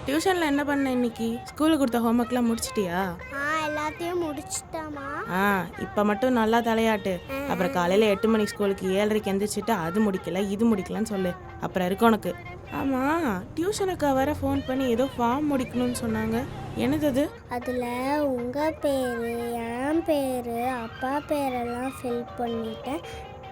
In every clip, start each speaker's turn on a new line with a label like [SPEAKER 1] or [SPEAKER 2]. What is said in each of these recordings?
[SPEAKER 1] டியூஷனில் என்ன பண்ண இன்னைக்கு? ஸ்கூலுக்கு கொடுத்த ஹோம்ஒர்க்லாம் முடிச்சிட்டியா?
[SPEAKER 2] எல்லாத்தையும் முடிச்சிட்டாமா.
[SPEAKER 1] இப்போ மட்டும் நல்லா தலையாட்டு. அப்புறம் காலையில் 8 மணிக்கு ஸ்கூலுக்கு 7:30 எந்திரிச்சிட்டு அது முடிக்கல இது முடிக்கலன்னு சொல்லு. அப்புறம் இருக்கு உனக்கு. ஆமாம், டியூஷனுக்கு வர ஃபோன் பண்ணி ஏதோ ஃபார்ம் முடிக்கணும்னு சொன்னாங்க. என்னது அது?
[SPEAKER 2] அதில் உங்கள் பேர், என் பேர், அப்பா பேரெல்லாம் ஃபில் பண்ணிட்டேன்.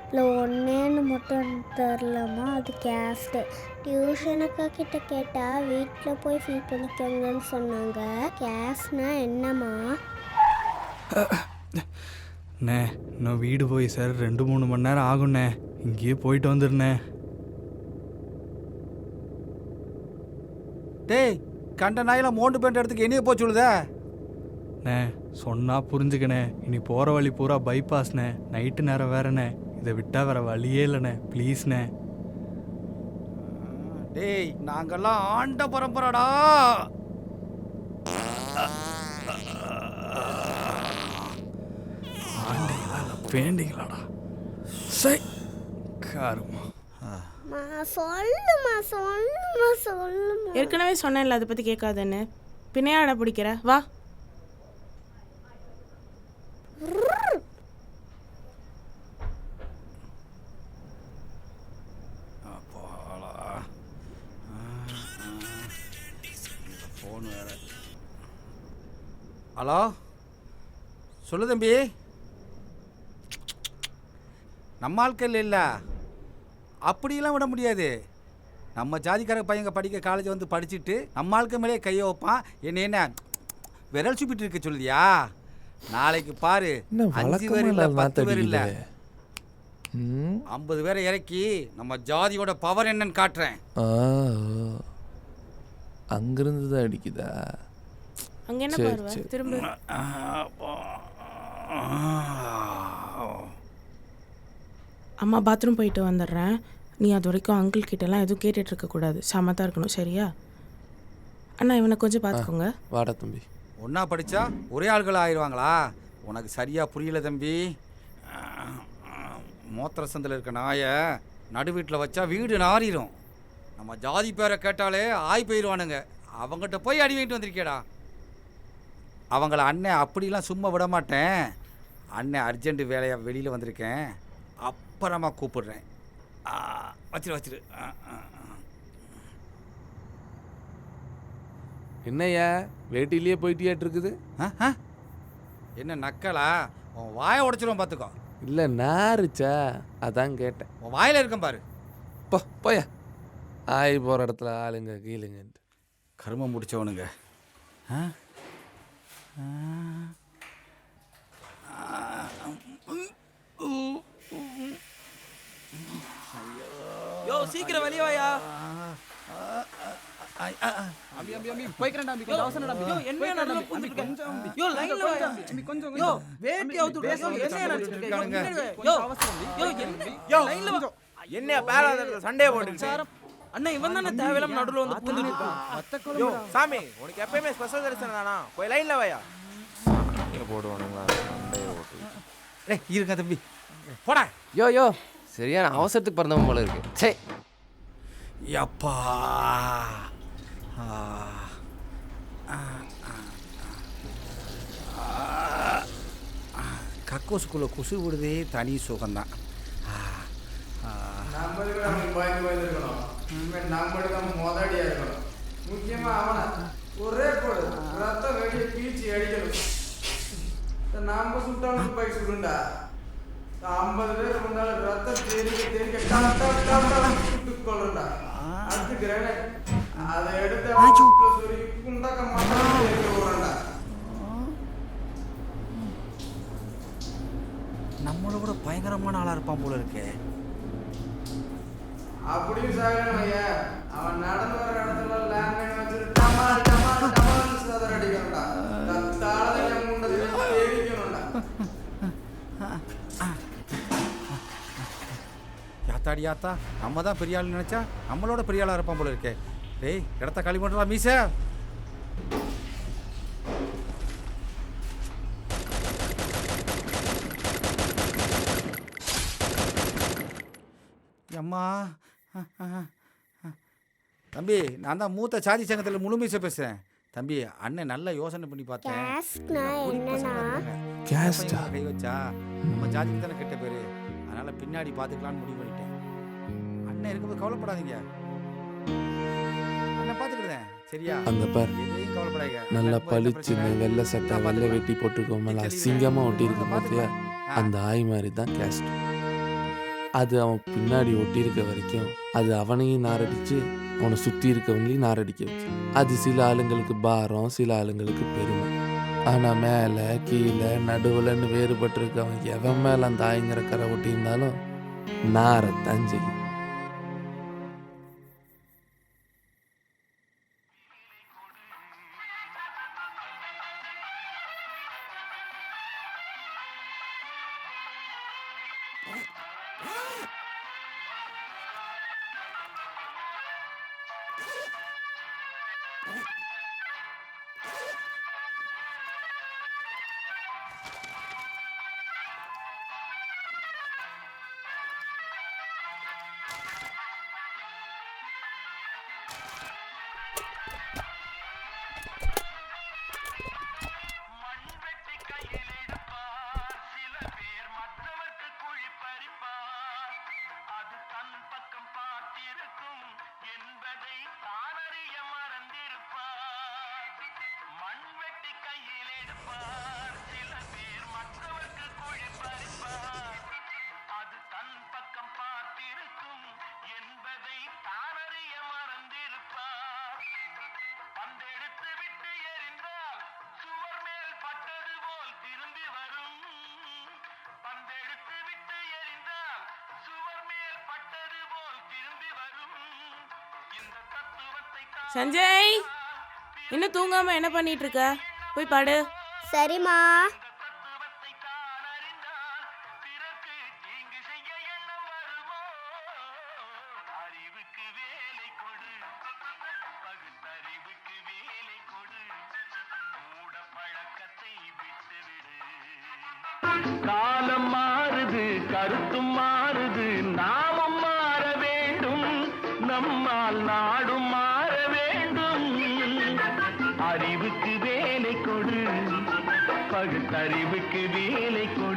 [SPEAKER 2] இல்லை ஒன்றேன்னு மட்டும் தெரிலம்மா, அது கேஸ்ட்டு. டியூஷனுக்கு கிட்ட கேட்டால் வீட்டில் போய் ஃபில் பண்ணிக்கோங்கன்னு சொன்னாங்க. கேஸ்னா என்னம்மா?
[SPEAKER 3] அண்ணே இன்னும் வீடு போய் சார் 2-3 மணி நேரம் ஆகுண்ணே. இங்கேயே போயிட்டு வந்துடுண்ணே.
[SPEAKER 4] டேய், கண்ட நாயில் மோண்டு பேண்ட் இடத்துக்கு என்னைய போய் சொல்லுதே.
[SPEAKER 3] அண்ணே சொன்னால் புரிஞ்சுக்கண்ணே. இனி போகிற வழி பூரா பைபாஸ்ண்ணே. நைட்டு நேரம் வேறண்ணே. இதை விட்டால் வேற வழியே இல்லைண்ணே. ப்ளீஸ்ண்ணே.
[SPEAKER 4] டேய், நாங்கெல்லாம் ஆண்ட பரம்பரடா.
[SPEAKER 3] வேண்டிங்களாடா சை காருமா.
[SPEAKER 2] சொல்லுமா சொல்லுமா சொல்லுமா.
[SPEAKER 1] ஏற்கனவே சொன்னேன்ல அதை பற்றி கேட்காதுன்னு. பின்னையாட பிடிக்கிற வா.
[SPEAKER 4] ஃபோன் வேற. ஹலோ, சொல்லு தம்பி. நம்ம ஆட்கள் இல்லை, அப்படியெல்லாம் விட முடியாது. நம்ம ஜாதிக்கார பையங்க படிக்க காலேஜ் வந்து படிச்சுட்டு நம்ம ஆளுக்கு மேலே கையை வைப்பான். என்ன விரல் சுப்பிட்டு இருக்க சொல்லியா? நாளைக்கு பாரு, 5 பேர் இல்லை 10 பேர் இல்லை 50 பேரை இறக்கி நம்ம ஜாதியோட பவர் என்னன்னு காட்டுறேன்.
[SPEAKER 5] அங்கிருந்து தான் அடிக்குதா?
[SPEAKER 1] அங்கே என்ன பாருவ திரும்ப. அம்மா பாத்ரூம் போயிட்டு வந்துடுறேன். நீ அது வரைக்கும் அங்கிள் கிட்டலாம் எதுவும் கேட்டுட்டு இருக்கக்கூடாது. சமத்தான் இருக்கணும், சரியா? அண்ணா இவனை கொஞ்சம் பார்த்துக்கோங்க.
[SPEAKER 5] வாடா தம்பி.
[SPEAKER 4] ஒன்றா படித்தா ஒரே ஆள்கள் ஆயிடுவாங்களா? உனக்கு சரியாக புரியல தம்பி. மோத்திர சந்தில் இருக்க நாயை நடு வீட்டில் வச்சா வீடு நாறிடும். நம்ம ஜாதி பேரை கேட்டாலே ஆய் போயிடுவானுங்க. அவங்ககிட்ட போய் அடி வாங்கிட்டு வந்திருக்கேடா. அவங்கள அண்ணன் அப்படிலாம் சும்மா விட மாட்டேன். அண்ணன் அர்ஜென்ட் வேலையாக வெளியில் வந்திருக்கேன், அப்புறமா கூப்பிடுறேன். வச்சிரு.
[SPEAKER 5] என்னையா வேட்டிலேயே போயிட்டியாட்டு இருக்குது?
[SPEAKER 4] என்ன நக்கலா? உன் வாயை உடைச்சிருவோம் பார்த்துக்கோ.
[SPEAKER 5] இல்லை நாரிச்சா, அதான் கேட்டேன்.
[SPEAKER 4] உன் வாயில் இருக்கும் பாரு.
[SPEAKER 5] போயா ஆய் போகிற இடத்துல ஆளுங்க கீழுங்கன்ட்டு
[SPEAKER 4] கருமம் முடிச்சவனுங்க.
[SPEAKER 6] யோ சீக்கிரம் வெளிய வாயா.
[SPEAKER 7] போய்க்கறேன் அம்பி, கொஞ்சம் அவசரம் அம்பி.
[SPEAKER 6] யோ என்ன நடந்து போயிட்டு இருக்க? யோ லைன்ல வாயா அம்பி, கொஞ்சம். யோ வேட்டி அவுத்து விடு. யோ என்ன நடந்துட்டு இருக்கு? யோ யோ என்ன? யோ லைன்ல வா.
[SPEAKER 7] என்ன பேராத சண்டே போட்டுக்கிட்டு.
[SPEAKER 6] அண்ணா இவன் தானே தேவையில்லாம நடுவுல வந்து பூந்துட்டு இருக்கான்.
[SPEAKER 7] யோ சாமி, உனக்கு எப்பவுமே ஸ்பெஷல் தரிசனம் தானா? போய் லைன்ல வாயா.
[SPEAKER 5] இங்கே போடுவானுங்களா சண்டையை ஓட்டு?
[SPEAKER 4] டேய் இருங்க தம்பி, போடா.
[SPEAKER 5] யோ சரியான அவசரத்துக்கு பிறந்தவன் போல இருக்கு. சே
[SPEAKER 4] அப்பா. கக்கோசுக்குள்ள கொசு விடுதே தனி சுகம்தான்.
[SPEAKER 8] மொதடியா இருக்கணும். முக்கியமா அவனை ஒரே போடு ரத்தம் வெளியே பீச்சி அடிக்கணும். நாம சுட்டாலும் போய் சுடுண்டா. 50 பேர் வந்தாலும் ரத்தம் தெரிக்க சுட்டு கொள்றா. அடுத்து கிரேனேட் அதை எடுத்து குண்டக்க மாட்டான் விடுறா.
[SPEAKER 4] நம்மளை விட பயங்கரமான ஆளா இருப்பான் போல இருக்கே.
[SPEAKER 8] அப்படியும் சாகலையா? அவன் நடந்து வர இடத்துல லேண்ட்லைன் வச்சுட்டு டமால் டமால் டமால் சதர் அடிக்கணும்டா. தத்தாளதை முண்டத்தை தேடிக்கணும்டா.
[SPEAKER 4] யாத்தா நம்ம தான் பெரிய ஆள் நினைச்சா நம்மளோட பெரிய ஆளா இருப்பான் போல இருக்கே. டேய் இடத்த காலி பண்ணுறா மீச. அம்மா தம்பி நான் தான் மூத்த சாதி சங்கத்தில் முழுமைசை பேசுகிறேன். தம்பி அண்ணன் நல்லா யோசனை பண்ணி பார்த்தேன்.
[SPEAKER 2] கேஸ்ட்னா
[SPEAKER 4] குடி
[SPEAKER 2] என்னன்னா
[SPEAKER 4] பசங்களா இருக்காங்க.
[SPEAKER 5] கேஸ்டா?
[SPEAKER 4] கை வச்சா நம்ம ஜாதிக்கு தானே கெட்ட பேர். அதனால் பின்னாடி பார்த்துக்கலான்னு முடிவு பண்ணிட்டேன். அண்ணன் இருக்கும்போது கவலைப்படாதீங்க, அண்ணன் பார்த்துக்கிடுதேன். சரியா?
[SPEAKER 5] அந்த பார்
[SPEAKER 4] எதையும் கவலைப்படாதீங்க.
[SPEAKER 5] நல்லா
[SPEAKER 4] அண்ணன் இருக்கும்போது
[SPEAKER 5] பளிச்சுன்னு
[SPEAKER 4] என்ன பிரச்சனை?
[SPEAKER 5] வெள்ளை சட்டை வெள்ளை வெட்டி போட்டுக்கோமல அசிங்கமா ஒட்டியிருக்க பார்த்தியா? அந்த ஆய் மாதிரி தான் கேஸ்ட். அது அவன் பின்னாடி ஒட்டியிருக்க வரைக்கும் அது அவனையும் நாரடிச்சு அவனை சுற்றி இருக்கவங்களையும் நாரடிக்க வச்சு. அது சில ஆளுங்களுக்கு பாரம், சில ஆளுங்களுக்கு பெருமை. ஆனால் மேலே கீழே நடுவுலன்னு வேறுபட்டிருக்கவன் எவன் மேலே அந்த ஆய்ங்கிற கரை ஒட்டியிருந்தாலும் நாரத்தான் செய்யும்.
[SPEAKER 1] சஞ்சய், இன்னும் தூங்காம என்ன பண்ணிட்டு இருக்க? போய் பாடு.
[SPEAKER 2] சரிம்மா.
[SPEAKER 9] காலம் மாறுது, கருத்தும் மாறுது, நாமும் மாற வேண்டும், நம்மால் நாடும் மாற வேண்டும். அறிவுக்கு வேலை கொடு, பகுத்தறிவுக்கு வேலை கொடு.